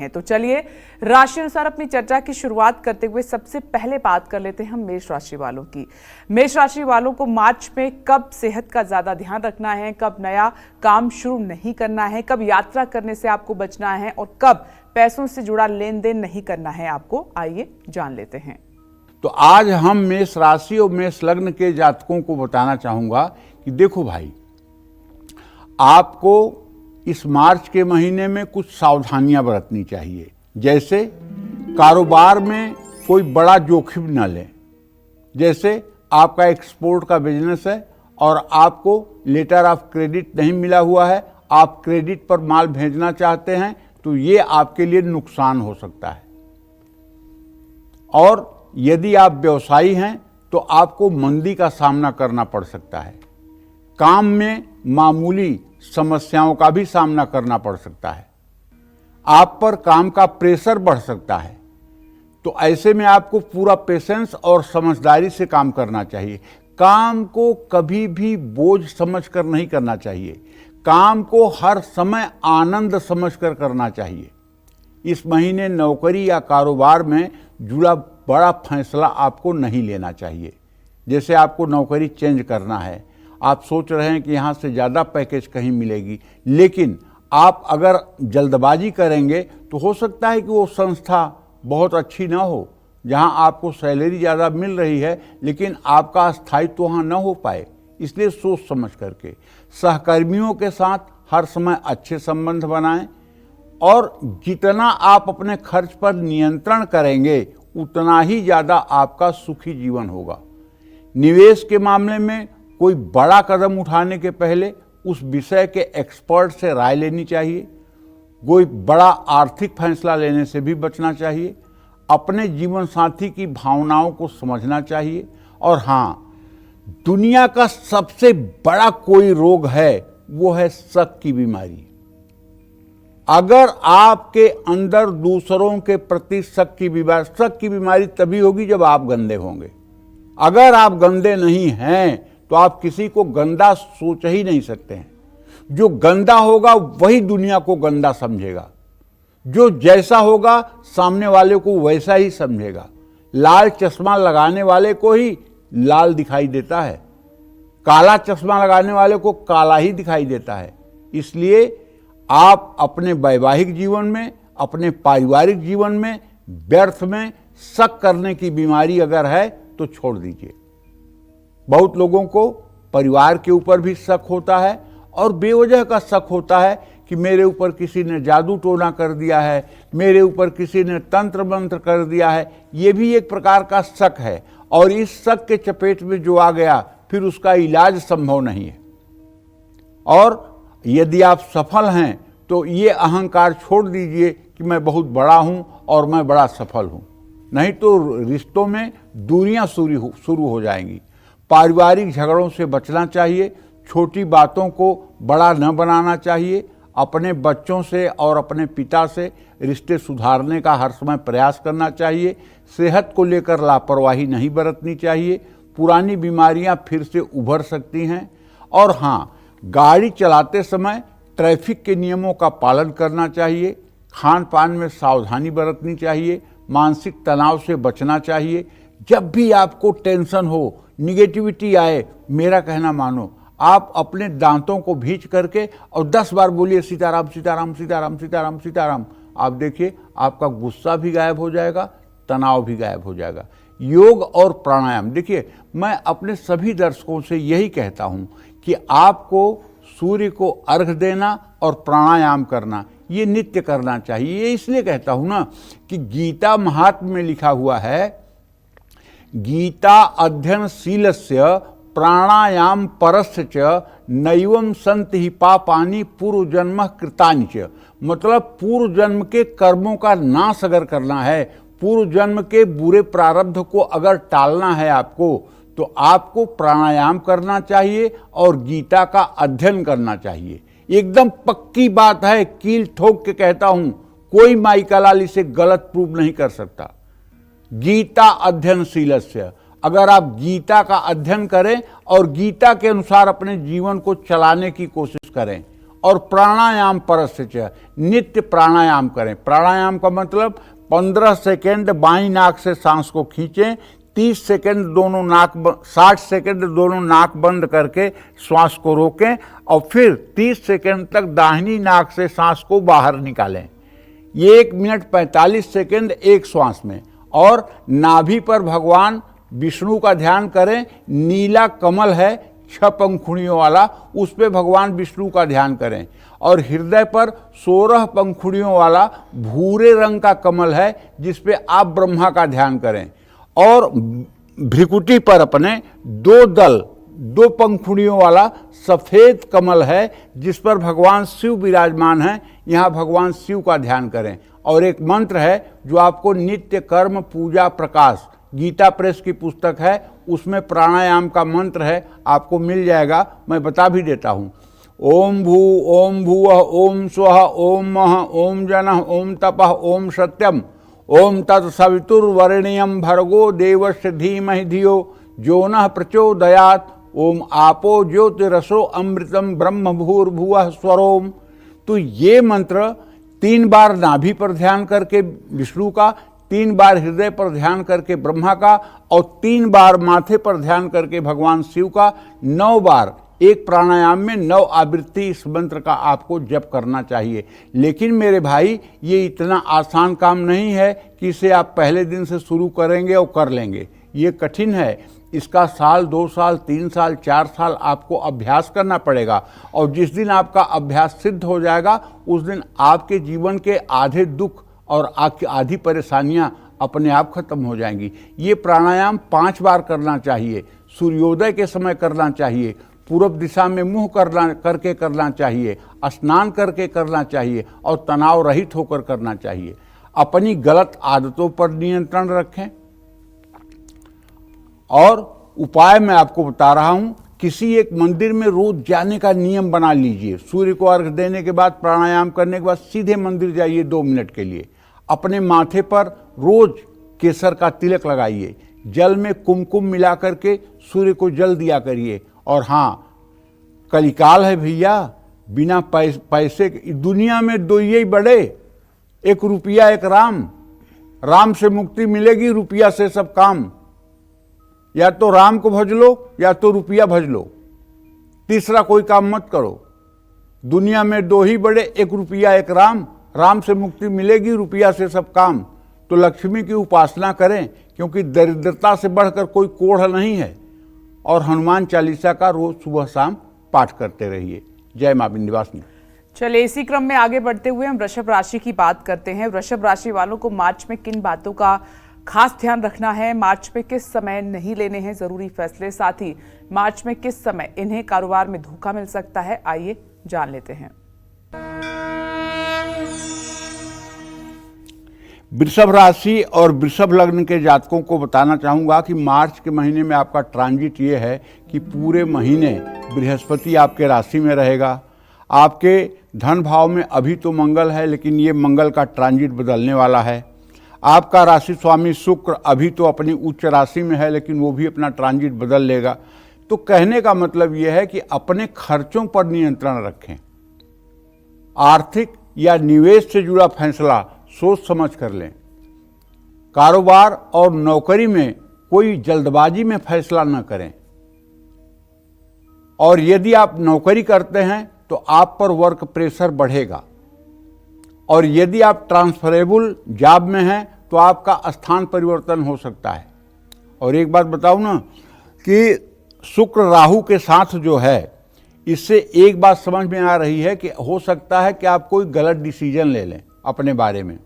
हैं। तो चलिए राशि अनुसार अपनी चर्चा की शुरुआत करते हुए सबसे पहले बात कर लेते हैं हम मेष राशि वालों की। मेष राशि वालों को मार्च में कब सेहत का ज्यादा ध्यान रखना है, कब नया काम शुरू नहीं करना है, कब यात्रा करने से आपको बचना है और कब पैसों से जुड़ा लेन देन नहीं करना है आपको, आइए जान लेते हैं। तो आज हम मेष राशि और मेष लग्न के जातकों को बताना चाहूंगा कि देखो भाई, आपको इस मार्च के महीने में कुछ सावधानियां बरतनी चाहिए। जैसे कारोबार में कोई बड़ा जोखिम न लें। जैसे आपका एक्सपोर्ट का बिजनेस है और आपको लेटर ऑफ क्रेडिट नहीं मिला हुआ है, आप क्रेडिट पर माल भेजना चाहते हैं, तो ये आपके लिए नुकसान हो सकता है। और यदि आप व्यवसायी हैं तो आपको मंदी का सामना करना पड़ सकता है। काम में मामूली समस्याओं का भी सामना करना पड़ सकता है। आप पर काम का प्रेशर बढ़ सकता है। तो ऐसे में आपको पूरा पेशेंस और समझदारी से काम करना चाहिए। काम को कभी भी बोझ समझकर नहीं करना चाहिए। काम को हर समय आनंद समझकर करना चाहिए। इस महीने नौकरी या कारोबार में जुड़ा बड़ा फैसला आपको नहीं लेना चाहिए। जैसे आपको नौकरी चेंज करना है, आप सोच रहे हैं कि यहाँ से ज़्यादा पैकेज कहीं मिलेगी, लेकिन आप अगर जल्दबाजी करेंगे तो हो सकता है कि वो संस्था बहुत अच्छी ना हो, जहाँ आपको सैलरी ज़्यादा मिल रही है लेकिन आपका स्थायित्व वहाँ न हो पाए। इसलिए सोच समझ करके सहकर्मियों के साथ हर समय अच्छे संबंध बनाएं और जितना आप अपने खर्च पर नियंत्रण करेंगे उतना ही ज़्यादा आपका सुखी जीवन होगा। निवेश के मामले में कोई बड़ा कदम उठाने के पहले उस विषय के एक्सपर्ट से राय लेनी चाहिए। कोई बड़ा आर्थिक फैसला लेने से भी बचना चाहिए। अपने जीवन साथी की भावनाओं को समझना चाहिए। और हाँ, दुनिया का सबसे बड़ा कोई रोग है, वो है शक की बीमारी। अगर आपके अंदर दूसरों के प्रति शक की बीमारी तभी होगी जब आप गंदे होंगे। अगर आप गंदे नहीं हैं तो आप किसी को गंदा सोच ही नहीं सकते हैं। जो गंदा होगा वही दुनिया को गंदा समझेगा। जो जैसा होगा सामने वाले को वैसा ही समझेगा। लाल चश्मा लगाने वाले को ही लाल दिखाई देता है, काला चश्मा लगाने वाले को काला ही दिखाई देता है। इसलिए आप अपने वैवाहिक जीवन में, अपने पारिवारिक जीवन में व्यर्थ में शक करने की बीमारी अगर है तो छोड़ दीजिए। बहुत लोगों को परिवार के ऊपर भी शक होता है और बेवजह का शक होता है कि मेरे ऊपर किसी ने जादू टोना कर दिया है, मेरे ऊपर किसी ने तंत्र मंत्र कर दिया है। ये भी एक प्रकार का शक है और इस शक के चपेट में जो आ गया फिर उसका इलाज संभव नहीं है। और यदि आप सफल हैं तो ये अहंकार छोड़ दीजिए कि मैं बहुत बड़ा हूं और मैं बड़ा सफल हूं, नहीं तो रिश्तों में दूरियां शुरू हो जाएंगी। पारिवारिक झगड़ों से बचना चाहिए। छोटी बातों को बड़ा न बनाना चाहिए। अपने बच्चों से और अपने पिता से रिश्ते सुधारने का हर समय प्रयास करना चाहिए। सेहत को लेकर लापरवाही नहीं बरतनी चाहिए। पुरानी बीमारियां फिर से उभर सकती हैं। और हाँ, गाड़ी चलाते समय ट्रैफिक के नियमों का पालन करना चाहिए। खान पान में सावधानी बरतनी चाहिए। मानसिक तनाव से बचना चाहिए। जब भी आपको टेंशन हो, निगेटिविटी आए, मेरा कहना मानो, आप अपने दांतों को भींच करके और 10 बार बोलिए सीताराम सीताराम सीताराम सीताराम सीताराम। आप देखिए आपका गुस्सा भी गायब हो जाएगा, तनाव भी गायब हो जाएगा। योग और प्राणायाम, देखिए मैं अपने सभी दर्शकों से यही कहता हूं कि आपको सूर्य को अर्घ देना और प्राणायाम करना ये नित्य करना चाहिए। ये इसलिए कहता हूं ना कि गीता महात्म्य में लिखा हुआ है, गीता अध्ययनशीलस्य प्राणायाम परस्य च नैवं सन्ति हि पापानि पूर्व जन्म कृतानि च। मतलब पूर्व जन्म के कर्मों का नाश अगर करना है, पूर्व जन्म के बुरे प्रारब्ध को अगर टालना है आपको, तो आपको प्राणायाम करना चाहिए और गीता का अध्ययन करना चाहिए। एकदम पक्की बात है, कील ठोक के कहता हूं, कोई माई का लाल इसे गलत प्रूव नहीं कर सकता। गीता अध्ययनशीलस्य, अगर आप गीता का अध्ययन करें और गीता के अनुसार अपने जीवन को चलाने की कोशिश करें और प्राणायाम परस्य च, नित्य प्राणायाम करें। प्राणायाम का मतलब 15 सेकेंड बाईं नाक से सांस को खींचें, 30 सेकेंड 60 सेकेंड दोनों नाक बंद करके श्वास को रोकें और फिर 30 सेकेंड तक दाहिनी नाक से सांस को बाहर निकालें। ये 1 मिनट 45 सेकेंड एक श्वास में। और नाभि पर भगवान विष्णु का ध्यान करें। नीला कमल है 6 पंखुड़ियों वाला, उस पे भगवान विष्णु का ध्यान करें। और हृदय पर 16 पंखुड़ियों वाला भूरे रंग का कमल है जिस पे आप ब्रह्मा का ध्यान करें। और भ्रिकुटी पर अपने 2 पंखुड़ियों वाला सफेद कमल है जिस पर भगवान शिव विराजमान हैं, यहाँ भगवान शिव का ध्यान करें। और एक मंत्र है जो आपको नित्य कर्म पूजा प्रकाश, गीता प्रेस की पुस्तक है, उसमें प्राणायाम का मंत्र है, आपको मिल जाएगा, मैं बता भी देता हूँ। ओम भू ओम भुवः ओम स्वः ओम मः ओम जनः ओम तपः ओम सत्यम ओम तत्सवितुर्वरेण्यं भर्गो देवस्य धीमहि धियो यो नः प्रचोदयात् ओम आपो ज्योतिरसो अमृतम ब्रह्म भूर्भुवः स्वरोम। तो ये मंत्र 3 बार नाभि पर ध्यान करके विष्णु का, 3 बार हृदय पर ध्यान करके ब्रह्मा का और 3 बार माथे पर ध्यान करके भगवान शिव का, 9 बार एक प्राणायाम में 9 आवृत्ति इस मंत्र का आपको जप करना चाहिए। लेकिन मेरे भाई, ये इतना आसान काम नहीं है कि इसे आप पहले दिन से शुरू करेंगे और कर लेंगे। ये कठिन है। इसका साल, 2 साल, 3 साल, 4 साल आपको अभ्यास करना पड़ेगा। और जिस दिन आपका अभ्यास सिद्ध हो जाएगा उस दिन आपके जीवन के आधे दुख और आधी परेशानियां अपने आप खत्म हो जाएंगी। ये प्राणायाम 5 बार करना चाहिए। सूर्योदय के समय करना चाहिए, पूर्व दिशा में मुंह करके करना चाहिए, स्नान करके करना चाहिए और तनाव रहित होकर करना चाहिए। अपनी गलत आदतों पर नियंत्रण रखें। और उपाय मैं आपको बता रहा हूं, किसी एक मंदिर में रोज जाने का नियम बना लीजिए। सूर्य को अर्घ देने के बाद, प्राणायाम करने के बाद सीधे मंदिर जाइए 2 मिनट के लिए। अपने माथे पर रोज केसर का तिलक लगाइए। जल में कुमकुम मिला करके सूर्य को जल दिया करिए। और हाँ, कलिकाल है भैया, बिना पैसे दुनिया में 2 ही बड़े, 1 रुपया 1 राम। राम से मुक्ति मिलेगी, रुपया से सब काम। या तो राम को भज लो या तो रुपया भज लो, तीसरा कोई काम मत करो। दुनिया में 2 ही बड़े, 1 रुपया 1 राम। राम से मुक्ति मिलेगी, रुपया से सब काम। तो लक्ष्मी की उपासना करें, क्योंकि दरिद्रता से बढ़कर कोई कोढ़ नहीं है। और हनुमान चालीसा का रोज सुबह शाम पाठ करते रहिए। जय मां विंध्यवासिनी। चलिए, इसी क्रम में आगे बढ़ते हुए हम वृषभ राशि की बात करते हैं। वृषभ राशि वालों को मार्च में किन बातों का खास ध्यान रखना है, मार्च में किस समय नहीं लेने हैं जरूरी फैसले, साथ ही मार्च में किस समय इन्हें कारोबार में धोखा मिल सकता है, आइए जान लेते हैं। वृषभ राशि और वृषभ लग्न के जातकों को बताना चाहूँगा कि मार्च के महीने में आपका ट्रांजिट ये है कि पूरे महीने बृहस्पति आपके राशि में रहेगा। आपके धन भाव में अभी तो मंगल है, लेकिन ये मंगल का ट्रांजिट बदलने वाला है। आपका राशि स्वामी शुक्र अभी तो अपनी उच्च राशि में है, लेकिन वो भी अपना ट्रांजिट बदल लेगा। तो कहने का मतलब ये है कि अपने खर्चों पर नियंत्रण रखें। आर्थिक या निवेश से जुड़ा फैसला सोच समझ कर लें। कारोबार और नौकरी में कोई जल्दबाजी में फैसला न करें। और यदि आप नौकरी करते हैं तो आप पर वर्क प्रेशर बढ़ेगा। और यदि आप ट्रांसफरेबल जॉब में हैं तो आपका स्थान परिवर्तन हो सकता है। और एक बात बताऊं ना कि शुक्र राहु के साथ जो है, इससे एक बात समझ में आ रही है कि हो सकता है कि आप कोई गलत डिसीजन ले लें अपने बारे में।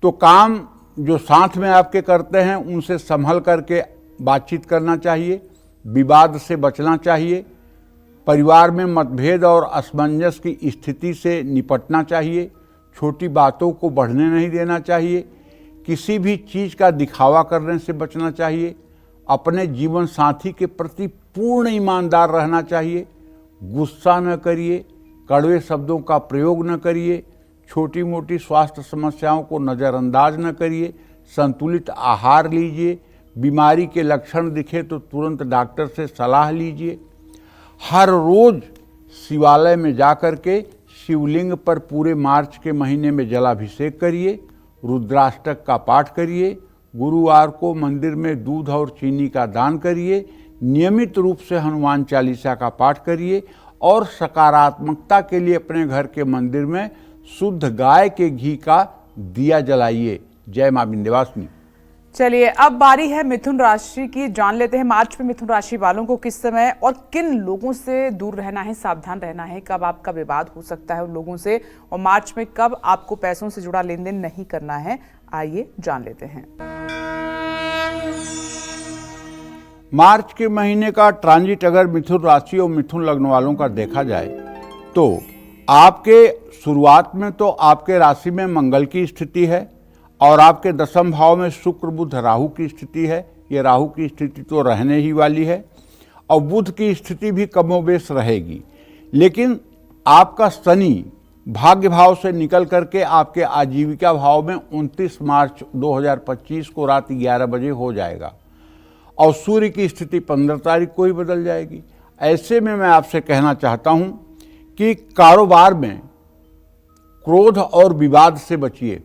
तो काम जो साथ में आपके करते हैं उनसे संभल करके बातचीत करना चाहिए, विवाद से बचना चाहिए, परिवार में मतभेद और असमंजस की स्थिति से निपटना चाहिए, छोटी बातों को बढ़ने नहीं देना चाहिए, किसी भी चीज़ का दिखावा करने से बचना चाहिए, अपने जीवन साथी के प्रति पूर्ण ईमानदार रहना चाहिए, गुस्सा न करिए, कड़वे शब्दों का प्रयोग न करिए, छोटी मोटी स्वास्थ्य समस्याओं को नज़रअंदाज न करिए, संतुलित आहार लीजिए, बीमारी के लक्षण दिखे तो तुरंत डॉक्टर से सलाह लीजिए। हर रोज शिवालय में जाकर के शिवलिंग पर पूरे मार्च के महीने में जलाभिषेक करिए, रुद्राष्टक का पाठ करिए, गुरुवार को मंदिर में दूध और चीनी का दान करिए, नियमित रूप से हनुमान चालीसा का पाठ करिए और सकारात्मकता के लिए अपने घर के मंदिर में शुद्ध गाय के घी का दिया जलाइए। जय मां विंध्यवासिनी। चलिए अब बारी है मिथुन राशि की। जान लेते हैं मार्च में मिथुन राशि वालों को किस समय और किन लोगों से दूर रहना है, सावधान रहना है, कब आपका विवाद हो सकता है उन लोगों से, और मार्च में कब आपको पैसों से जुड़ा लेन देन नहीं करना है। आइए जान लेते हैं। मार्च के महीने का ट्रांजिट अगर मिथुन राशि और मिथुन लग्न वालों का देखा जाए तो आपके शुरुआत में तो आपके राशि में मंगल की स्थिति है और आपके दसम भाव में शुक्र बुध राहु की स्थिति है। ये राहु की स्थिति तो रहने ही वाली है और बुध की स्थिति भी कमोबेश रहेगी, लेकिन आपका शनि भाग्य भाव से निकल करके आपके आजीविका भाव में 29 मार्च 2025 को रात 11 बजे हो जाएगा और सूर्य की स्थिति 15 तारीख को ही बदल जाएगी। ऐसे में मैं आपसे कहना चाहता हूं कि कारोबार में क्रोध और विवाद से बचिए,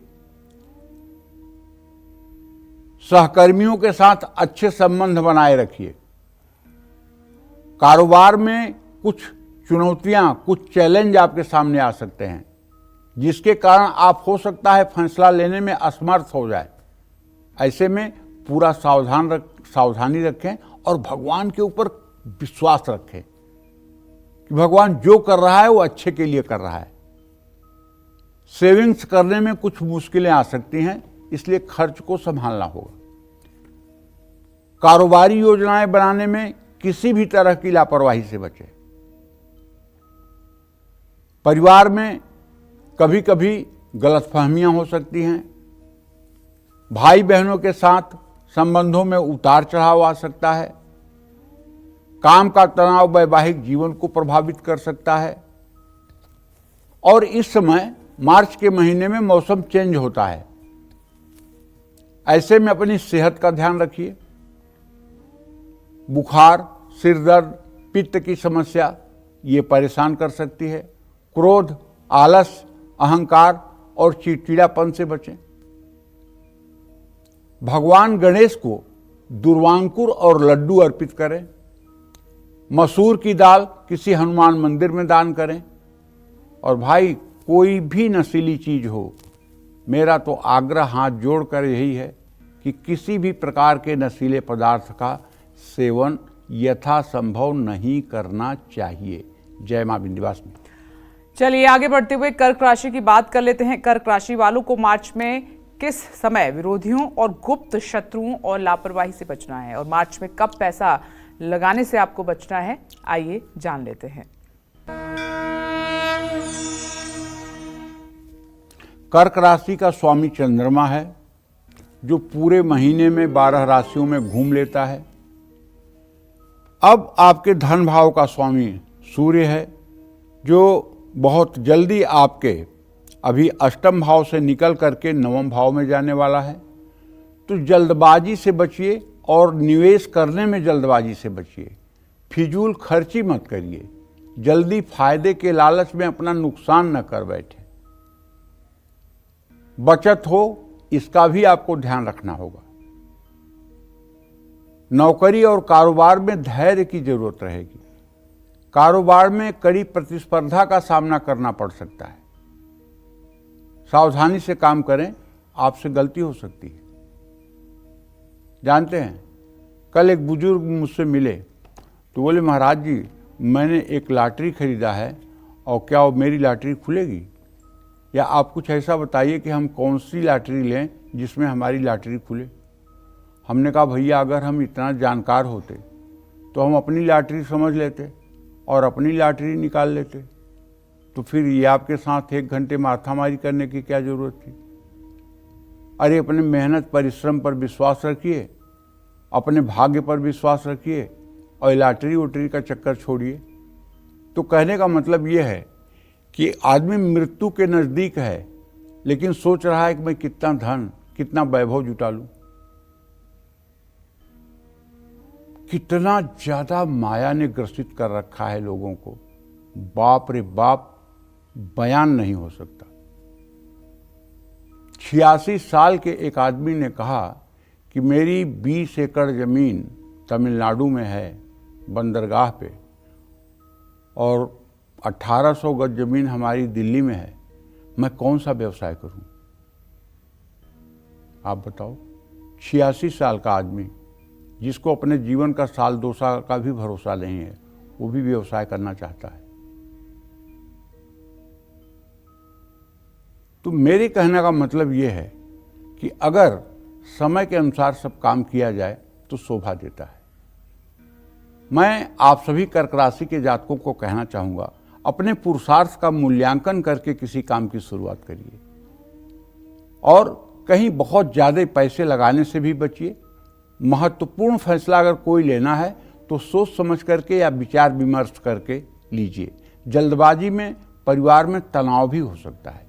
सहकर्मियों के साथ अच्छे संबंध बनाए रखिए। कारोबार में कुछ चुनौतियां, कुछ चैलेंज आपके सामने आ सकते हैं जिसके कारण आप हो सकता है फैसला लेने में असमर्थ हो जाए। ऐसे में पूरा सावधानी रखें और भगवान के ऊपर विश्वास रखें कि भगवान जो कर रहा है वो अच्छे के लिए कर रहा है। सेविंग्स करने में कुछ मुश्किलें आ सकती हैं, इसलिए खर्च को संभालना होगा। कारोबारी योजनाएं बनाने में किसी भी तरह की लापरवाही से बचें। परिवार में कभी कभी गलतफहमियां हो सकती हैं। भाई बहनों के साथ संबंधों में उतार चढ़ाव आ सकता है। काम का तनाव वैवाहिक जीवन को प्रभावित कर सकता है और इस समय मार्च के महीने में मौसम चेंज होता है। ऐसे में अपनी सेहत का ध्यान रखिए। बुखार, सिर दर्द, पित्त की समस्या ये परेशान कर सकती है। क्रोध, आलस, अहंकार और चिड़चिड़ापन से बचें। भगवान गणेश को दुर्वांकुर और लड्डू अर्पित करें। मसूर की दाल किसी हनुमान मंदिर में दान करें। और भाई कोई भी नशीली चीज हो, मेरा तो आग्रह हाथ जोड़कर यही है कि किसी भी प्रकार के नशीले पदार्थ का सेवन यथासंभव नहीं करना चाहिए। जय मां विंध्यवासिनी। चलिए आगे बढ़ते हुए कर्क राशि की बात कर लेते हैं। कर्क राशि वालों को मार्च में किस समय विरोधियों और गुप्त शत्रुओं और लापरवाही से बचना है और मार्च में कब पैसा लगाने से आपको बचना है, आइए जान लेते हैं। कर्क राशि का स्वामी चंद्रमा है जो पूरे महीने में 12 राशियों में घूम लेता है। अब आपके धन भाव का स्वामी सूर्य है जो बहुत जल्दी आपके अभी अष्टम भाव से निकल करके नवम भाव में जाने वाला है। तो जल्दबाजी से बचिए और निवेश करने में जल्दबाजी से बचिए। फिजूल खर्ची मत करिए। जल्दी फायदे के लालच में अपना नुकसान न कर बैठे। बचत हो इसका भी आपको ध्यान रखना होगा। नौकरी और कारोबार में धैर्य की जरूरत रहेगी। कारोबार में कड़ी प्रतिस्पर्धा का सामना करना पड़ सकता है। सावधानी से काम करें, आपसे गलती हो सकती है। जानते हैं, कल एक बुजुर्ग मुझसे मिले तो बोले, महाराज जी मैंने एक लॉटरी खरीदा है और क्या वो मेरी लॉटरी खुलेगी, या आप कुछ ऐसा बताइए कि हम कौन सी लॉटरी लें जिसमें हमारी लॉटरी खुले। हमने कहा, भैया अगर हम इतना जानकार होते तो हम अपनी लॉटरी समझ लेते और अपनी लॉटरी निकाल लेते, तो फिर ये आपके साथ 1 घंटे माथामारी करने की क्या जरूरत थी। अरे अपने मेहनत परिश्रम पर विश्वास रखिए, अपने भाग्य पर विश्वास रखिए और लॉटरी वोटरी का चक्कर छोड़िए। तो कहने का मतलब ये है कि आदमी मृत्यु के नज़दीक है लेकिन सोच रहा है कि मैं कितना धन, कितना वैभव जुटा लूं। कितना ज़्यादा माया ने ग्रसित कर रखा है लोगों को। बाप रे बाप, बयान नहीं हो सकता। 86 साल के एक आदमी ने कहा कि मेरी 20 एकड़ ज़मीन तमिलनाडु में है बंदरगाह पे, और 1800 गज ज़मीन हमारी दिल्ली में है, मैं कौन सा व्यवसाय करूं? आप बताओ। 86 साल का आदमी जिसको अपने जीवन का साल 2 साल का भी भरोसा नहीं है, वो भी व्यवसाय करना चाहता है। तो मेरे कहने का मतलब ये है कि अगर समय के अनुसार सब काम किया जाए तो शोभा देता है। मैं आप सभी कर्क राशि के जातकों को कहना चाहूँगा, अपने पुरुषार्थ का मूल्यांकन करके किसी काम की शुरुआत करिए, और कहीं बहुत ज़्यादा पैसे लगाने से भी बचिए। महत्वपूर्ण फैसला अगर कोई लेना है तो सोच समझ करके या विचार विमर्श करके लीजिए। जल्दबाजी में परिवार में तनाव भी हो सकता है।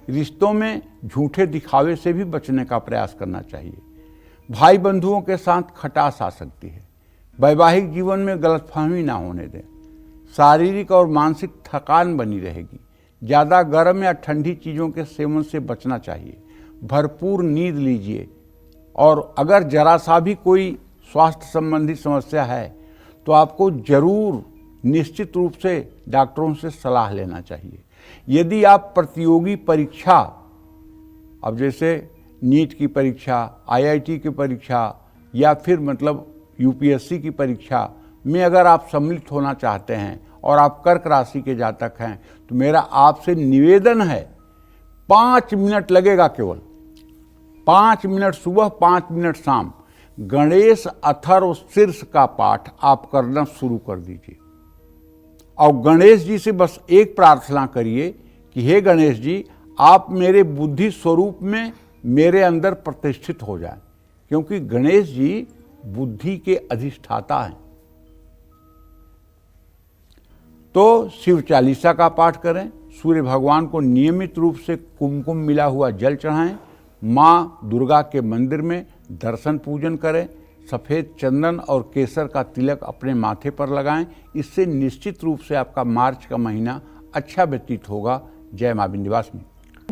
रिश्तों में झूठे दिखावे से भी बचने का प्रयास करना चाहिए। भाई बंधुओं के साथ खटास आ सकती है। वैवाहिक जीवन में गलतफहमी ना होने दें। शारीरिक और मानसिक थकान बनी रहेगी। ज़्यादा गर्म या ठंडी चीज़ों के सेवन से बचना चाहिए। भरपूर नींद लीजिए, और अगर जरा सा भी कोई स्वास्थ्य संबंधी समस्या है तो आपको जरूर निश्चित रूप से डॉक्टरों से सलाह लेना चाहिए। यदि आप प्रतियोगी परीक्षा, अब जैसे नीट की परीक्षा, आईआईटी की परीक्षा, या फिर मतलब यूपीएससी की परीक्षा में अगर आप सम्मिलित होना चाहते हैं और आप कर्क राशि के जातक हैं, तो मेरा आपसे निवेदन है, 5 मिनट लगेगा, केवल 5 मिनट सुबह, 5 मिनट शाम, गणेश अथर्व शीर्ष का पाठ आप करना शुरू कर दीजिए। और गणेश जी से बस एक प्रार्थना करिए कि हे गणेश जी, आप मेरे बुद्धि स्वरूप में मेरे अंदर प्रतिष्ठित हो जाएं, क्योंकि गणेश जी बुद्धि के अधिष्ठाता हैं। तो शिव चालीसा का पाठ करें, सूर्य भगवान को नियमित रूप से कुमकुम मिला हुआ जल चढ़ाएं, माँ दुर्गा के मंदिर में दर्शन पूजन करें, सफ़ेद चंदन और केसर का तिलक अपने माथे पर लगाएं। इससे निश्चित रूप से आपका मार्च का महीना अच्छा व्यतीत होगा। जय मां विंध्यवासिनी।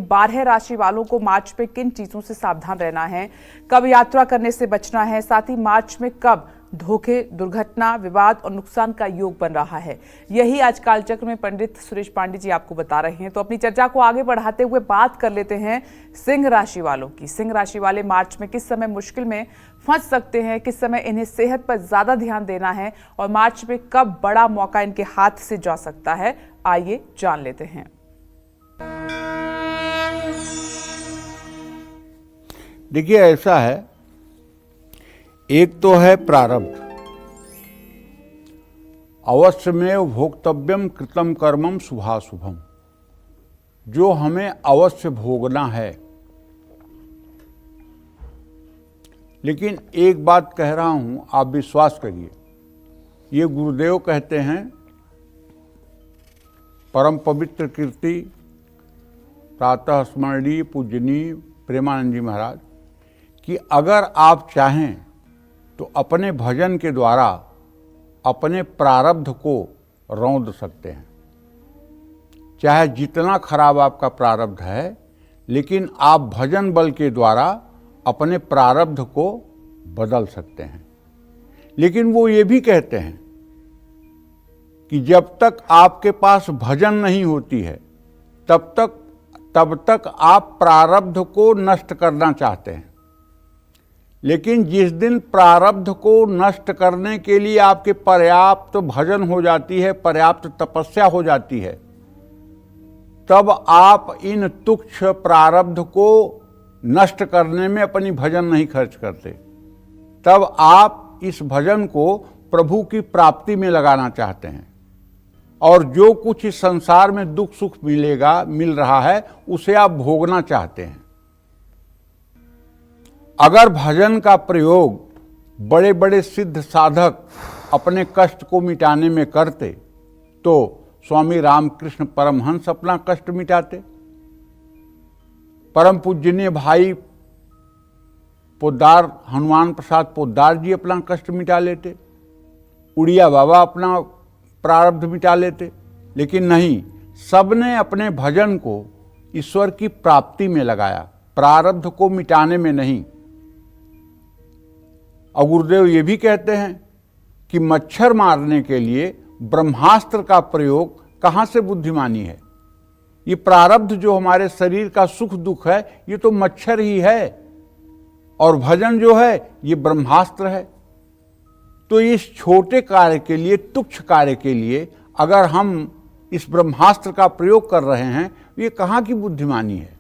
12 राशि वालों को मार्च में किन चीजों से सावधान रहना है, कब यात्रा करने से बचना है, साथ ही मार्च में कब धोखे, दुर्घटना, विवाद और नुकसान का योग बन रहा है, यही आज कालचक्र में पंडित सुरेश पांडे जी आपको बता रहे हैं। तो अपनी चर्चा को आगे बढ़ाते हुए बात कर लेते हैं सिंह राशि वालों की। सिंह राशि वाले मार्च में किस समय मुश्किल में फंस सकते हैं, किस समय इन्हें सेहत पर ज्यादा ध्यान देना है, और मार्च में कब बड़ा मौका इनके हाथ से जा सकता है, आइए जान लेते हैं। देखिए, ऐसा है, एक तो है प्रारब्ध। अवश्यमेव भोक्तव्यम कृतम कर्मम शुभाशुभम, जो हमें अवश्य भोगना है। लेकिन एक बात कह रहा हूं, आप विश्वास करिए, ये गुरुदेव कहते हैं, परम पवित्र कीर्ति प्रातः स्मरणीय पूजनीय प्रेमानंद जी महाराज, कि अगर आप चाहें तो अपने भजन के द्वारा अपने प्रारब्ध को रौंद सकते हैं। चाहे जितना खराब आपका प्रारब्ध है, लेकिन आप भजन बल के द्वारा अपने प्रारब्ध को बदल सकते हैं। लेकिन वो ये भी कहते हैं कि जब तक आपके पास भजन नहीं होती है, तब तक आप प्रारब्ध को नष्ट करना चाहते हैं। लेकिन जिस दिन प्रारब्ध को नष्ट करने के लिए आपके पर्याप्त भजन हो जाती है, पर्याप्त तपस्या हो जाती है, तब आप इन तुच्छ प्रारब्ध को नष्ट करने में अपनी भजन नहीं खर्च करते। तब आप इस भजन को प्रभु की प्राप्ति में लगाना चाहते हैं, और जो कुछ इस संसार में दुख सुख मिल रहा है, उसे आप भोगना चाहते हैं। अगर भजन का प्रयोग बड़े बड़े सिद्ध साधक अपने कष्ट को मिटाने में करते, तो स्वामी रामकृष्ण परमहंस अपना कष्ट मिटाते, परम पूजनीय भाई पोद्दार हनुमान प्रसाद पोद्दार जी अपना कष्ट मिटा लेते, उड़िया बाबा अपना प्रारब्ध मिटा लेते, लेकिन नहीं, सबने अपने भजन को ईश्वर की प्राप्ति में लगाया, प्रारब्ध को मिटाने में नहीं। और गुरुदेव ये भी कहते हैं कि मच्छर मारने के लिए ब्रह्मास्त्र का प्रयोग कहाँ से बुद्धिमानी है। ये प्रारब्ध जो हमारे शरीर का सुख दुख है, ये तो मच्छर ही है, और भजन जो है ये ब्रह्मास्त्र है। तो इस छोटे कार्य के लिए, तुच्छ कार्य के लिए अगर हम इस ब्रह्मास्त्र का प्रयोग कर रहे हैं, ये कहाँ की बुद्धिमानी है।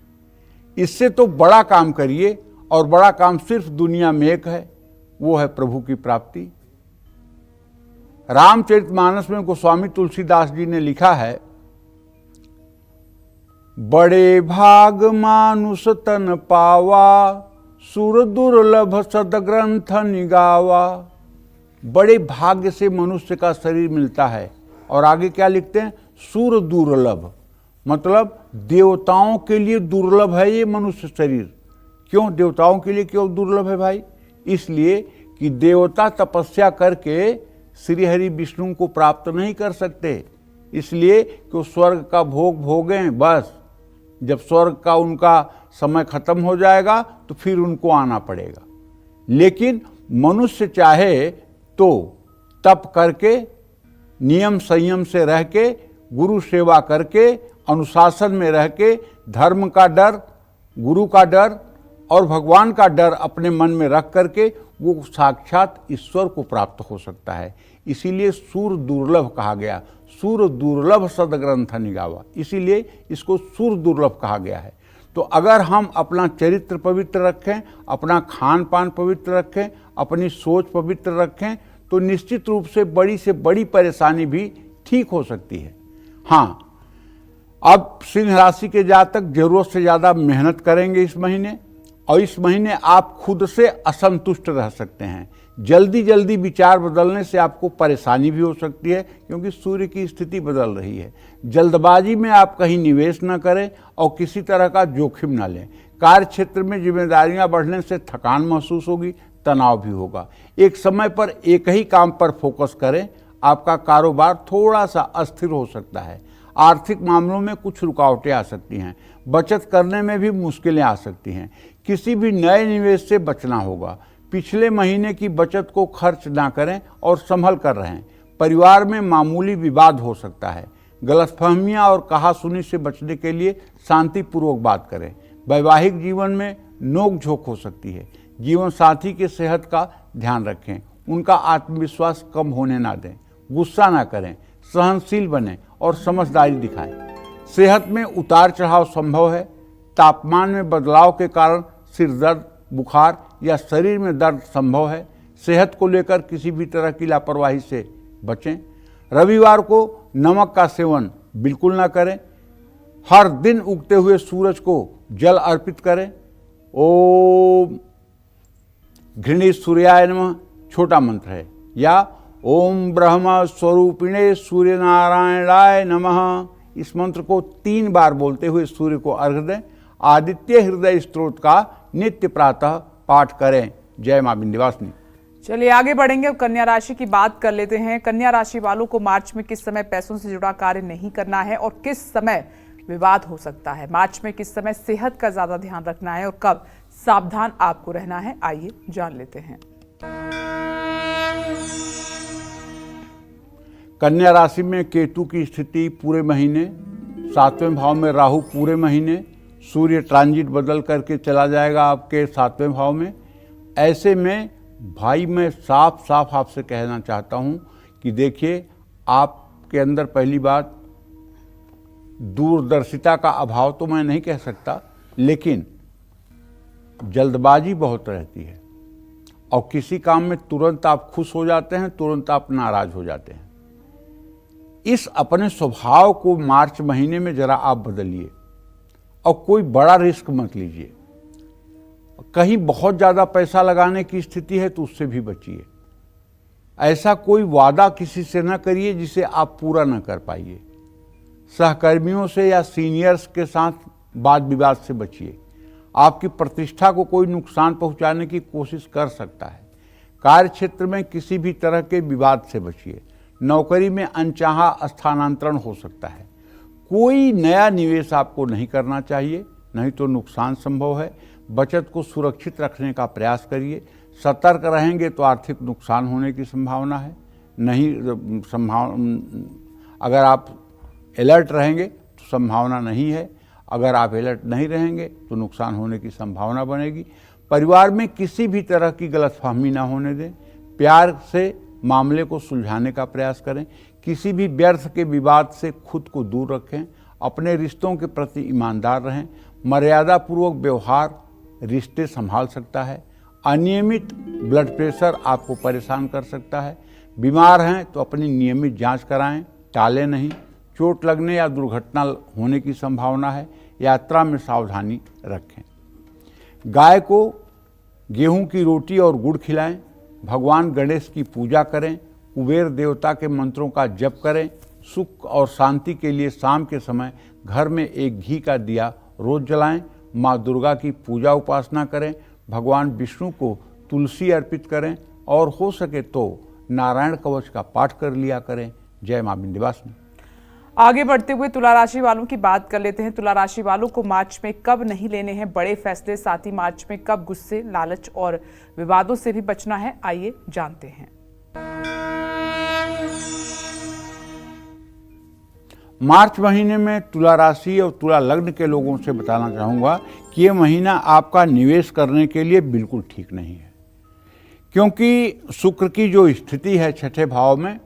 इससे तो बड़ा काम करिए, और बड़ा काम सिर्फ दुनिया में एक है, वो है प्रभु की प्राप्ति। रामचरितमानस में गोस्वामी तुलसीदास जी ने लिखा है, बड़े भाग मानुष तन पावा, सुर दुर्लभ सदग्रंथ निगावा। बड़े भाग्य से मनुष्य का शरीर मिलता है। और आगे क्या लिखते हैं, सुर दुर्लभ, मतलब देवताओं के लिए दुर्लभ है ये मनुष्य शरीर। क्यों देवताओं के लिए क्यों दुर्लभ है भाई? इसलिए कि देवता तपस्या करके श्री हरि विष्णु को प्राप्त नहीं कर सकते, इसलिए कि स्वर्ग का भोग भोगें बस। जब स्वर्ग का उनका समय खत्म हो जाएगा तो फिर उनको आना पड़ेगा। लेकिन मनुष्य चाहे तो तप करके, नियम संयम से रह के, गुरु सेवा करके, अनुशासन में रह के, धर्म का डर, गुरु का डर और भगवान का डर अपने मन में रख करके वो साक्षात ईश्वर को प्राप्त हो सकता है। इसीलिए सूर दुर्लभ कहा गया, सूर दुर्लभ सदग्रंथ निगावा, इसीलिए इसको सूर दुर्लभ कहा गया है। तो अगर हम अपना चरित्र पवित्र रखें, अपना खान पान पवित्र रखें, अपनी सोच पवित्र रखें, तो निश्चित रूप से बड़ी परेशानी भी ठीक हो सकती है। हाँ, अब सिंह राशि के जातक जरूरत से ज़्यादा मेहनत करेंगे इस महीने, और इस महीने आप खुद से असंतुष्ट रह सकते हैं। जल्दी विचार बदलने से आपको परेशानी भी हो सकती है, क्योंकि सूर्य की स्थिति बदल रही है। जल्दबाजी में आप कहीं निवेश न करें और किसी तरह का जोखिम न लें। कार्य क्षेत्र में जिम्मेदारियां बढ़ने से थकान महसूस होगी, तनाव भी होगा। एक समय पर एक ही काम पर फोकस करें, आपका कारोबार थोड़ा सा अस्थिर हो सकता है। आर्थिक मामलों में कुछ रुकावटें आ सकती हैं, बचत करने में भी मुश्किलें आ सकती हैं। किसी भी नए निवेश से बचना होगा। पिछले महीने की बचत को खर्च ना करें और संभल कर रहें। परिवार में मामूली विवाद हो सकता है। गलतफहमियां और कहासुनी से बचने के लिए शांतिपूर्वक बात करें। वैवाहिक जीवन में नोक झोंक हो सकती है। जीवन साथी की सेहत का ध्यान रखें, उनका आत्मविश्वास कम होने ना दें। गुस्सा ना करें, सहनशील बनें और समझदारी दिखाएं। सेहत में उतार चढ़ाव संभव है। तापमान में बदलाव के कारण सिर दर्द, बुखार या शरीर में दर्द संभव है। सेहत को लेकर किसी भी तरह की लापरवाही से बचें। रविवार को नमक का सेवन बिल्कुल ना करें। हर दिन उगते हुए सूरज को जल अर्पित करें। ओम घृणी सूर्याय नमः छोटा मंत्र है, या ओम ब्रह्म स्वरूपिणे सूर्य नारायणाय नमः, इस मंत्र को 3 बार बोलते हुए सूर्य को अर्घ्य दें। आदित्य हृदय स्तोत्र का नित्य प्रातः पाठ करें। जय मां विंध्यवासिनी। चलिए आगे बढ़ेंगे, अब कन्या राशि की बात कर लेते हैं। कन्या राशि वालों को मार्च में किस समय पैसों से जुड़ा कार्य नहीं करना है और किस समय विवाद हो सकता है। मार्च में किस समय सेहत का ज्यादा ध्यान रखना है और कब सावधान आपको रहना है, आइए जान लेते हैं। कन्या राशि में केतु की स्थिति पूरे महीने, 7वें भाव में राहु पूरे महीने, सूर्य ट्रांजिट बदल करके चला जाएगा आपके 7वें भाव में। ऐसे में भाई मैं साफ साफ आपसे कहना चाहता हूं कि देखिए, आपके अंदर पहली बात दूरदर्शिता का अभाव तो मैं नहीं कह सकता, लेकिन जल्दबाजी बहुत रहती है और किसी काम में तुरंत आप खुश हो जाते हैं, तुरंत आप नाराज हो जाते हैं। इस अपने स्वभाव को मार्च महीने में जरा आप बदलिए और कोई बड़ा रिस्क मत लीजिए। कहीं बहुत ज़्यादा पैसा लगाने की स्थिति है तो उससे भी बचिए। ऐसा कोई वादा किसी से न करिए जिसे आप पूरा न कर पाइए। सहकर्मियों से या सीनियर्स के साथ वाद विवाद से बचिए। आपकी प्रतिष्ठा को कोई नुकसान पहुंचाने की कोशिश कर सकता है। कार्य क्षेत्र में किसी भी तरह के विवाद से बचिए। नौकरी में अनचाहा स्थानांतरण हो सकता है। कोई नया निवेश आपको नहीं करना चाहिए, नहीं तो नुकसान संभव है। बचत को सुरक्षित रखने का प्रयास करिए। सतर्क रहेंगे तो आर्थिक नुकसान होने की संभावना है। अगर आप अलर्ट रहेंगे तो संभावना नहीं है। अगर आप अलर्ट नहीं रहेंगे तो नुकसान होने की संभावना बनेगी। परिवार में किसी भी तरह की गलतफहमी ना होने दें। प्यार से मामले को सुलझाने का प्रयास करें। किसी भी व्यर्थ के विवाद से खुद को दूर रखें। अपने रिश्तों के प्रति ईमानदार रहें। मर्यादापूर्वक व्यवहार रिश्ते संभाल सकता है। अनियमित ब्लड प्रेशर आपको परेशान कर सकता है। बीमार हैं तो अपनी नियमित जांच कराएं, टालें नहीं। चोट लगने या दुर्घटना होने की संभावना है। यात्रा में सावधानी रखें। गाय को गेहूं की रोटी और गुड़ खिलाएं। भगवान गणेश की पूजा करें। कुबेर देवता के मंत्रों का जप करें। सुख और शांति के लिए शाम के समय घर में एक घी का दिया रोज जलाएं। माँ दुर्गा की पूजा उपासना करें। भगवान विष्णु को तुलसी अर्पित करें और हो सके तो नारायण कवच का पाठ कर लिया करें। जय मां विंध्यवासिनी। आगे बढ़ते हुए तुला राशि वालों की बात कर लेते हैं। तुला राशि वालों को मार्च में कब नहीं लेने हैं बड़े फैसले, साथ ही मार्च में कब गुस्से, लालच और विवादों से भी बचना है, आइए जानते हैं। मार्च महीने में तुला राशि और तुला लग्न के लोगों से बताना चाहूँगा कि ये महीना आपका निवेश करने के लिए बिल्कुल ठीक नहीं है, क्योंकि शुक्र की जो स्थिति है छठे भाव में,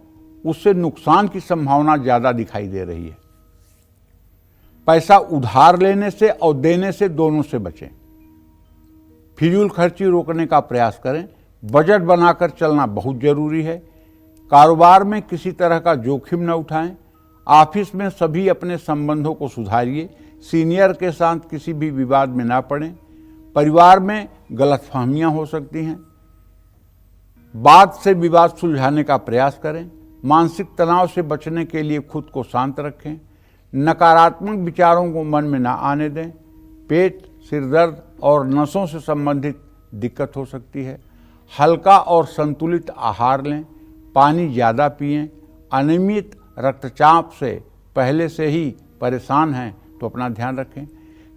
उससे नुकसान की संभावना ज़्यादा दिखाई दे रही है। पैसा उधार लेने से और देने से दोनों से बचें। फिजूल खर्ची रोकने का प्रयास करें। बजट बनाकर चलना बहुत जरूरी है। कारोबार में किसी तरह का जोखिम न उठाएं। ऑफिस में सभी अपने संबंधों को सुधारिए। सीनियर के साथ किसी भी विवाद में ना पड़ें। परिवार में गलतफहमियां हो सकती हैं। बात से विवाद सुलझाने का प्रयास करें। मानसिक तनाव से बचने के लिए खुद को शांत रखें। नकारात्मक विचारों को मन में ना आने दें। पेट, सिरदर्द और नसों से संबंधित दिक्कत हो सकती है। हल्का और संतुलित आहार लें। पानी ज़्यादा पिएं। अनियमित रक्तचाप से पहले से ही परेशान हैं तो अपना ध्यान रखें।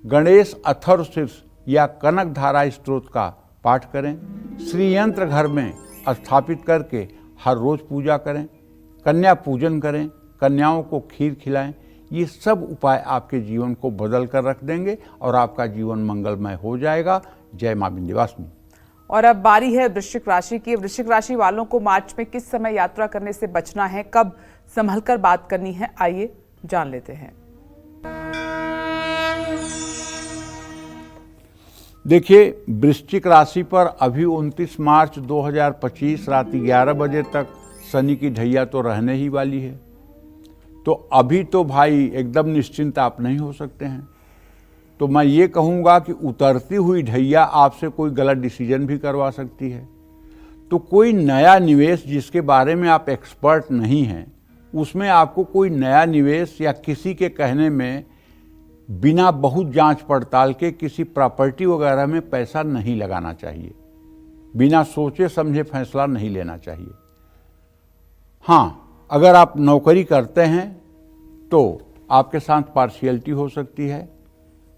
गणेश अथर्व शीर्ष या कनक धारा स्त्रोत का पाठ करें। श्री यंत्र घर में स्थापित करके हर रोज पूजा करें। कन्या पूजन करें। कन्याओं को खीर खिलाएं। ये सब उपाय आपके जीवन को बदल कर रख देंगे और आपका जीवन मंगलमय हो जाएगा। जय मां विंध्यवासिनी। और अब बारी है वृश्चिक राशि की। वृश्चिक राशि वालों को मार्च में किस समय यात्रा करने से बचना है, कब संभलकर बात करनी है, आइए जान लेते हैं। देखिए, वृश्चिक राशि पर अभी 29 मार्च 2025 रात 11 बजे तक शनि की ढैया तो रहने ही वाली है। तो अभी तो भाई एकदम निश्चिंत आप नहीं हो सकते हैं। तो मैं ये कहूँगा कि उतरती हुई ढैया आपसे कोई गलत डिसीजन भी करवा सकती है। तो कोई नया निवेश जिसके बारे में आप एक्सपर्ट नहीं हैं, उसमें आपको कोई नया निवेश या किसी के कहने में बिना बहुत जांच पड़ताल के किसी प्रॉपर्टी वगैरह में पैसा नहीं लगाना चाहिए। बिना सोचे समझे फैसला नहीं लेना चाहिए। हाँ, अगर आप नौकरी करते हैं तो आपके साथ पार्शियलिटी हो सकती है।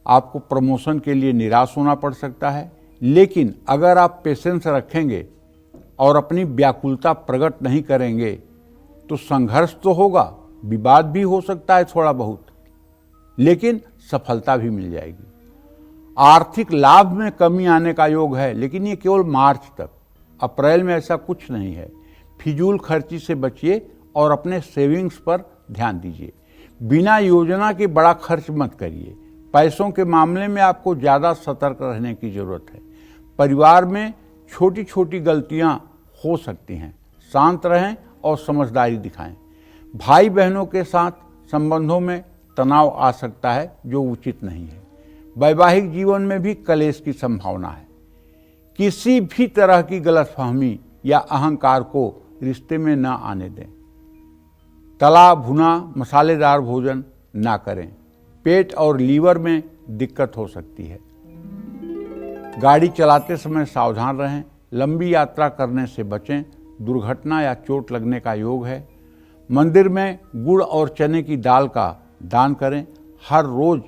आपको प्रमोशन के लिए निराश होना पड़ सकता है। लेकिन अगर आप पेशेंस रखेंगे और अपनी व्याकुलता प्रकट नहीं करेंगे तो संघर्ष तो होगा, विवाद भी हो सकता है थोड़ा बहुत, लेकिन सफलता भी मिल जाएगी। आर्थिक लाभ में कमी आने का योग है, लेकिन ये केवल मार्च तक। अप्रैल में ऐसा कुछ नहीं है। फिजूल खर्ची से बचिए और अपने सेविंग्स पर ध्यान दीजिए। बिना योजना के बड़ा खर्च मत करिए। पैसों के मामले में आपको ज़्यादा सतर्क रहने की ज़रूरत है। परिवार में छोटी छोटी गलतियां हो सकती हैं। शांत रहें और समझदारी दिखाएं। भाई बहनों के साथ संबंधों में तनाव आ सकता है जो उचित नहीं है। वैवाहिक जीवन में भी कलेश की संभावना है। किसी भी तरह की गलतफहमी या अहंकार को रिश्ते में न आने दें। तला भुना मसालेदार भोजन ना करें। पेट और लीवर में दिक्कत हो सकती है। गाड़ी चलाते समय सावधान रहें। लंबी यात्रा करने से बचें। दुर्घटना या चोट लगने का योग है। मंदिर में गुड़ और चने की दाल का दान करें हर रोज,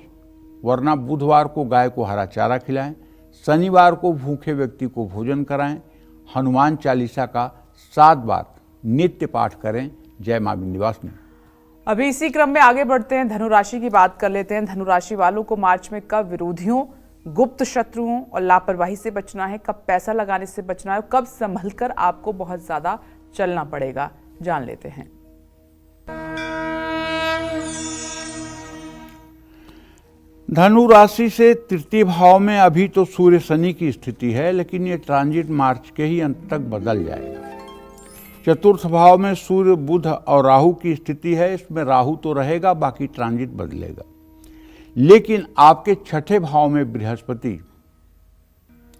वरना बुधवार को गाय को हरा चारा खिलाएं, शनिवार को भूखे व्यक्ति को भोजन कराएं, हनुमान चालीसा का 7 बार नित्य पाठ करें। जय मां विंध्यवासिनी। अभी इसी क्रम में आगे बढ़ते हैं, धनु राशि की बात कर लेते हैं। धनु राशि वालों को मार्च में कब विरोधियों, गुप्त शत्रुओं और लापरवाही से बचना है, कब पैसा लगाने से बचना है, कब संभल कर आपको बहुत ज्यादा चलना पड़ेगा, जान लेते हैं। धनु राशि से तृतीय भाव में अभी तो सूर्य शनि की स्थिति है, लेकिन ये ट्रांजिट मार्च के ही अंत तक बदल जाएगा। चतुर्थ भाव में सूर्य, बुध और राहु की स्थिति है। इसमें राहु तो रहेगा, बाकी ट्रांजिट बदलेगा। लेकिन आपके छठे भाव में बृहस्पति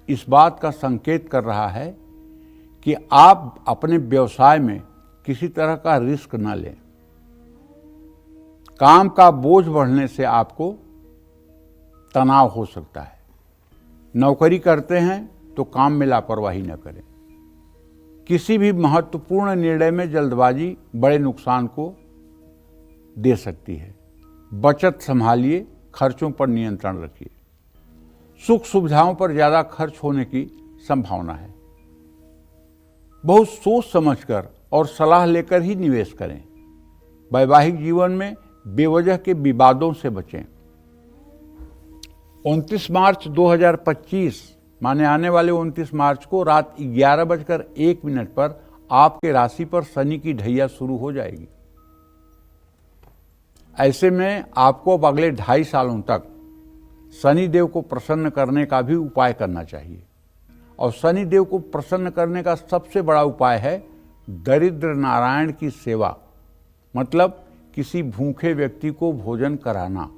इस बात का संकेत कर रहा है कि आप अपने व्यवसाय में किसी तरह का रिस्क न लें। काम का बोझ बढ़ने से आपको तनाव हो सकता है। नौकरी करते हैं तो काम में लापरवाही न करें। किसी भी महत्वपूर्ण निर्णय में जल्दबाजी बड़े नुकसान को दे सकती है। बचत संभालिए, खर्चों पर नियंत्रण रखिए। सुख सुविधाओं पर ज्यादा खर्च होने की संभावना है। बहुत सोच समझकर और सलाह लेकर ही निवेश करें। वैवाहिक जीवन में बेवजह के विवादों से बचें। 29 मार्च 2025 माने आने वाले 29 मार्च को रात 11:01 पर आपके राशि पर शनि की ढैया शुरू हो जाएगी। ऐसे में आपको अब अगले 2.5 सालों तक शनि देव को प्रसन्न करने का भी उपाय करना चाहिए। और शनि देव को प्रसन्न करने का सबसे बड़ा उपाय है दरिद्र नारायण की सेवा, मतलब किसी भूखे व्यक्ति को भोजन कराना।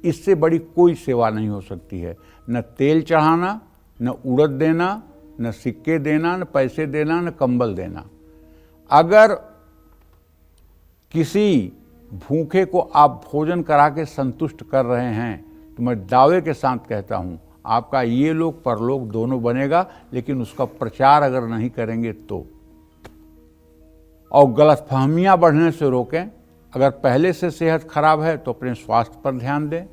इससे बड़ी कोई सेवा नहीं हो सकती है। न तेल चढ़ाना, न उड़द देना, न सिक्के देना, न पैसे देना, न कंबल देना। अगर किसी भूखे को आप भोजन करा के संतुष्ट कर रहे हैं तो मैं दावे के साथ कहता हूं आपका ये लोक परलोक दोनों बनेगा। लेकिन उसका प्रचार अगर नहीं करेंगे तो। और गलतफहमियां बढ़ने से रोकें। अगर पहले से सेहत खराब है तो अपने स्वास्थ्य पर ध्यान दें।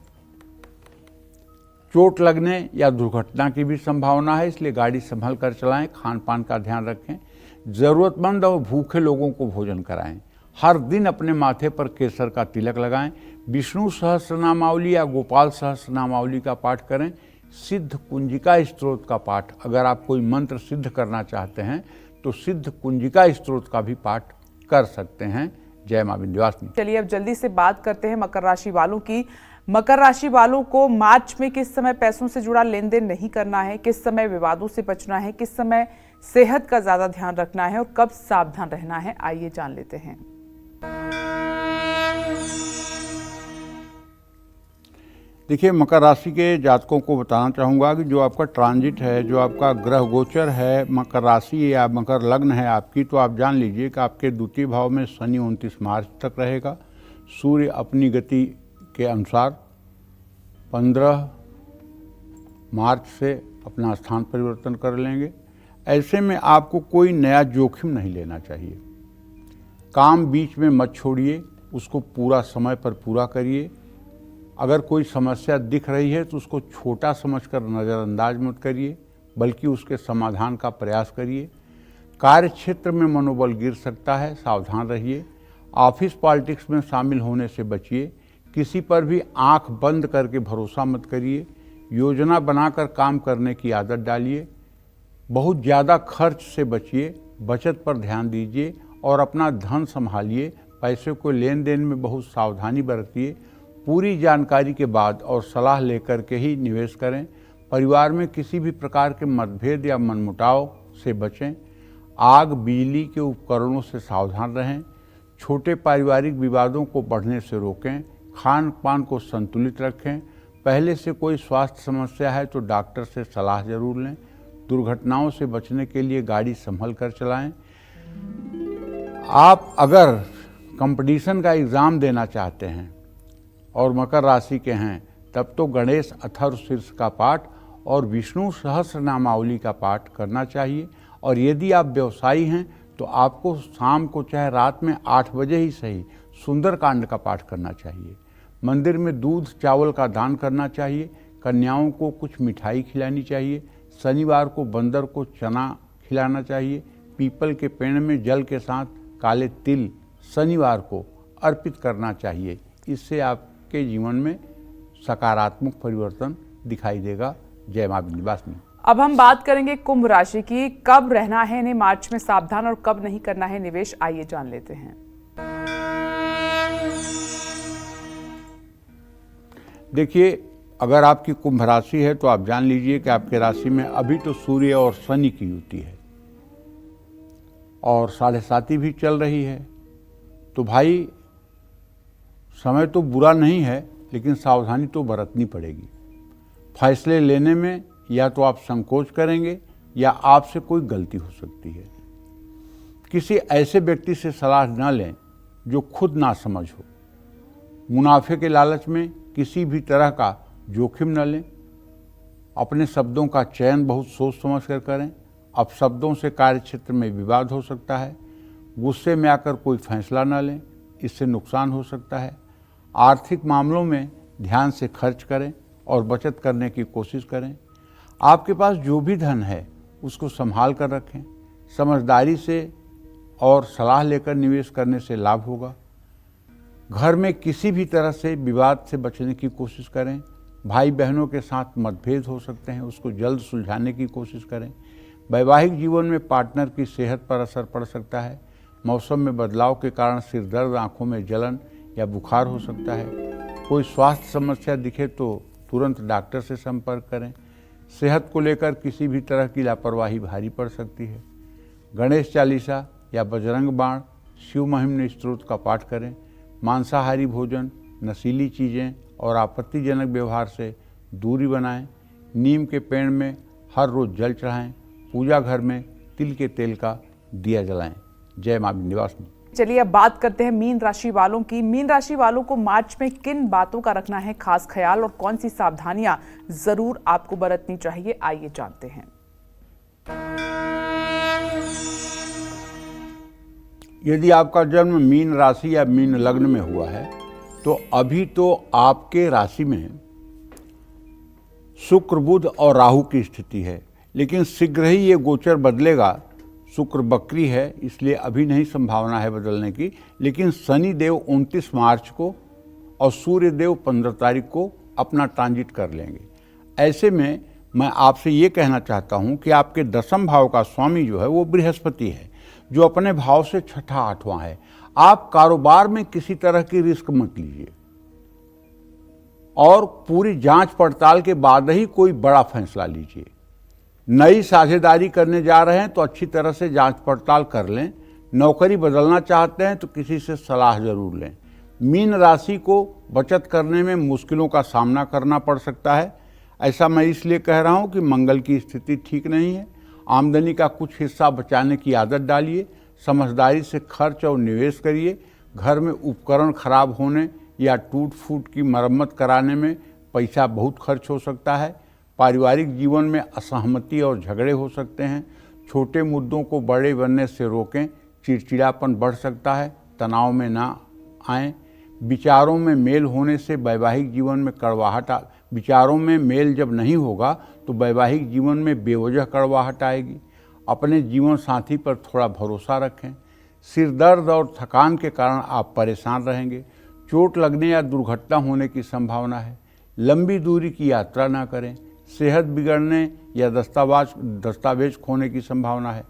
चोट लगने या दुर्घटना की भी संभावना है, इसलिए गाड़ी संभल कर चलाएं। खान पान का ध्यान रखें। जरूरतमंद और भूखे लोगों को भोजन कराएं। हर दिन अपने माथे पर केसर का तिलक लगाएं। विष्णु सहस्रनामावली या गोपाल सहस्रनामावली का पाठ करें। सिद्ध कुंजिका स्त्रोत का पाठ, अगर आप कोई मंत्र सिद्ध करना चाहते हैं तो सिद्ध कुंजिका स्त्रोत का भी पाठ कर सकते हैं। जय मां विंध्यवासिनी। चलिए अब जल्दी से बात करते हैं मकर राशि वालों की। मकर राशि वालों को मार्च में किस समय पैसों से जुड़ा लेन देन नहीं करना है, किस समय विवादों से बचना है, किस समय सेहत का ज्यादा ध्यान रखना है और कब सावधान रहना है, आइए जान लेते हैं। देखिए, मकर राशि के जातकों को बताना चाहूँगा कि जो आपका ट्रांजिट है, जो आपका ग्रह गोचर है, मकर राशि या मकर लग्न है आपकी, तो आप जान लीजिए कि आपके द्वितीय भाव में शनि 29 मार्च तक रहेगा। सूर्य अपनी गति के अनुसार 15 मार्च से अपना स्थान परिवर्तन कर लेंगे। ऐसे में आपको कोई नया जोखिम नहीं लेना चाहिए। काम बीच में मत छोड़िए, उसको पूरा समय पर पूरा करिए। अगर कोई समस्या दिख रही है तो उसको छोटा समझकर नज़रअंदाज मत करिए, बल्कि उसके समाधान का प्रयास करिए। कार्य क्षेत्र में मनोबल गिर सकता है, सावधान रहिए। ऑफिस पॉलिटिक्स में शामिल होने से बचिए। किसी पर भी आंख बंद करके भरोसा मत करिए। योजना बनाकर काम करने की आदत डालिए। बहुत ज़्यादा खर्च से बचिए, बचत पर ध्यान दीजिए और अपना धन संभालिए। पैसे को लेन देन में बहुत सावधानी बरतिए। पूरी जानकारी के बाद और सलाह लेकर के ही निवेश करें। परिवार में किसी भी प्रकार के मतभेद या मनमुटाव से बचें। आग बिजली के उपकरणों से सावधान रहें। छोटे पारिवारिक विवादों को बढ़ने से रोकें। खान पान को संतुलित रखें। पहले से कोई स्वास्थ्य समस्या है तो डॉक्टर से सलाह जरूर लें। दुर्घटनाओं से बचने के लिए गाड़ी संभल कर चलाएं। आप अगर कंपटीशन का एग्ज़ाम देना चाहते हैं और मकर राशि के हैं, तब तो गणेश अथर्व शीर्ष का पाठ और विष्णु सहस्रनामावली का पाठ करना चाहिए। और यदि आप व्यवसायी हैं तो आपको शाम को चाहे रात में 8 बजे ही सही सुंदरकांड का पाठ करना चाहिए। मंदिर में दूध चावल का दान करना चाहिए। कन्याओं को कुछ मिठाई खिलानी चाहिए। शनिवार को बंदर को चना खिलाना चाहिए। पीपल के पेड़ में जल के साथ काले तिल शनिवार को अर्पित करना चाहिए। इससे आपके जीवन में सकारात्मक परिवर्तन दिखाई देगा। जय मां विंध्यवासिनी। अब हम बात करेंगे कुंभ राशि की। कब रहना है इन्हें मार्च में सावधान और कब नहीं करना है निवेश, आइए जान लेते हैं। देखिए, अगर आपकी कुंभ राशि है तो आप जान लीजिए कि आपके राशि में अभी तो सूर्य और शनि की युति है और 7.5 भी चल रही है। तो भाई समय तो बुरा नहीं है, लेकिन सावधानी तो बरतनी पड़ेगी। फैसले लेने में या तो आप संकोच करेंगे या आपसे कोई गलती हो सकती है। किसी ऐसे व्यक्ति से सलाह न लें जो खुद ना समझ हो। मुनाफे के लालच में किसी भी तरह का जोखिम न लें। अपने शब्दों का चयन बहुत सोच समझ कर करें। अपशब्दों से कार्यक्षेत्र में विवाद हो सकता है। गुस्से में आकर कोई फैसला न लें, इससे नुकसान हो सकता है। आर्थिक मामलों में ध्यान से खर्च करें और बचत करने की कोशिश करें। आपके पास जो भी धन है उसको संभाल कर रखें। समझदारी से और सलाह लेकर निवेश करने से लाभ होगा। घर में किसी भी तरह से विवाद से बचने की कोशिश करें। भाई बहनों के साथ मतभेद हो सकते हैं, उसको जल्द सुलझाने की कोशिश करें। वैवाहिक जीवन में पार्टनर की सेहत पर असर पड़ सकता है। मौसम में बदलाव के कारण सिर दर्द, आँखों में जलन या बुखार हो सकता है। कोई स्वास्थ्य समस्या दिखे तो तुरंत डॉक्टर से संपर्क करें। सेहत को लेकर किसी भी तरह की लापरवाही भारी पड़ सकती है। गणेश चालीसा या बजरंग बाण, शिव महिम्न स्तोत्र का पाठ करें। मांसाहारी भोजन, नशीली चीज़ें और आपत्तिजनक व्यवहार से दूरी बनाएं। नीम के पेड़ में हर रोज़ जल चढ़ाएं। पूजा घर में तिल के तेल का दिया जलाएं। जय मां विंध्यवासिनी। चलिए अब बात करते हैं मीन राशि वालों की। मीन राशि वालों को मार्च में किन बातों का रखना है खास ख्याल और कौन सी सावधानियां जरूर आपको बरतनी चाहिए, आइए जानते हैं। यदि आपका जन्म मीन राशि या मीन लग्न में हुआ है तो अभी तो आपके राशि में शुक्र, बुध और राहु की स्थिति है, लेकिन शीघ्र ही ये गोचर बदलेगा। शुक्र बकरी है, इसलिए अभी नहीं संभावना है बदलने की, लेकिन शनि देव 29 मार्च को और सूर्य देव 15 तारीख को अपना ट्रांजिट कर लेंगे। ऐसे में मैं आपसे ये कहना चाहता हूँ कि आपके 10वें भाव का स्वामी जो है वो बृहस्पति है, जो अपने भाव से 6ठा 8वां है। आप कारोबार में किसी तरह की रिस्क मत लीजिए और पूरी जांच पड़ताल के बाद ही कोई बड़ा फैसला लीजिए। नई साझेदारी करने जा रहे हैं तो अच्छी तरह से जांच पड़ताल कर लें। नौकरी बदलना चाहते हैं तो किसी से सलाह जरूर लें। मीन राशि को बचत करने में मुश्किलों का सामना करना पड़ सकता है। ऐसा मैं इसलिए कह रहा हूं कि मंगल की स्थिति ठीक नहीं है। आमदनी का कुछ हिस्सा बचाने की आदत डालिए। समझदारी से खर्च और निवेश करिए। घर में उपकरण खराब होने या टूट फूट की मरम्मत कराने में पैसा बहुत खर्च हो सकता है। पारिवारिक जीवन में असहमति और झगड़े हो सकते हैं। छोटे मुद्दों को बड़े बनने से रोकें। चिड़चिड़ापन बढ़ सकता है, तनाव में ना आएं। विचारों में मेल होने से वैवाहिक जीवन में कड़वाहट विचारों में मेल जब नहीं होगा तो वैवाहिक जीवन में बेवजह कड़वाहट आएगी। अपने जीवन साथी पर थोड़ा भरोसा रखें। सिर दर्द और थकान के कारण आप परेशान रहेंगे। चोट लगने या दुर्घटना होने की संभावना है। लंबी दूरी की यात्रा ना करें। सेहत बिगड़ने या दस्तावेज खोने की संभावना है।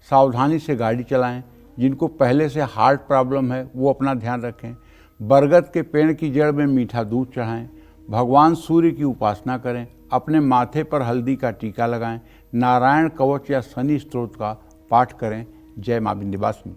सावधानी से गाड़ी चलाएं। जिनको पहले से हार्ट प्रॉब्लम है वो अपना ध्यान रखें। बरगद के पेड़ की जड़ में मीठा दूध चढ़ाएं। भगवान सूर्य की उपासना करें। अपने माथे पर हल्दी का टीका लगाएं। नारायण कवच या शनि स्तोत्र का पाठ करें। जय मां विंध्यवासिनी।